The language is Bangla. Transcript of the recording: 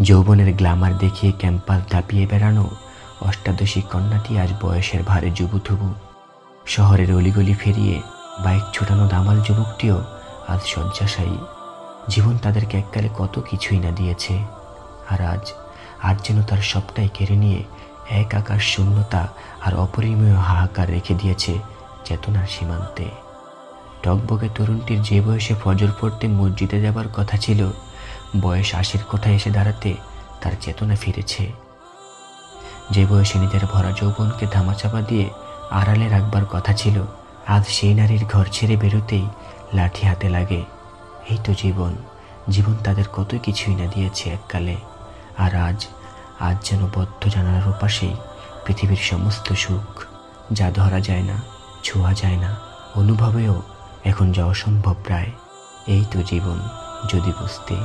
যৌবনের গ্ল্যামার দেখিয়ে ক্যাম্পাস দাপিয়ে বেড়ানো অষ্টাদশী কন্যাটি আজ বয়সের ভারে জুবুথুবু। শহরের অলিগলি ফেরিয়ে বাইক ছোটানো দামাল যুবকটিও আজ শয্যাশায়ী। জীবন তাদেরকে এককালে কত কিছুই না দিয়েছে, আর আজ যেন তার সবটাই কেড়ে নিয়ে এক আকাশ শূন্যতা আর অপরিমেয় হাহাকার রেখে দিয়েছে চেতনার সীমান্তে। টকবকে তরুণটির যে বয়সে ফজর পড়তে মসজিদে যাবার কথা ছিল, বয়স ৮০-র কোঠায় এসে দাঁড়াতে তার চেতনা ফিরেছে। যে বয়সে নিজের ভরা যৌবনকে ধামাচাপা দিয়ে আড়ালে রাখবার কথা ছিল, আজ সেই নারীর ঘর ছেড়ে বেরোতেই লাঠি হাতে লাগে। এই তো জীবন তাদের কত কিছুই না দিয়েছে এককালে, আর আজ যেন বদ্ধ জানালার ওপাশেই পৃথিবীর সমস্ত সুখ, যা ধরা যায় না, ছোঁয়া যায় না, অনুভবেও এখন যা অসম্ভব প্রায়। এই তো জীবন যদি বুঝতে।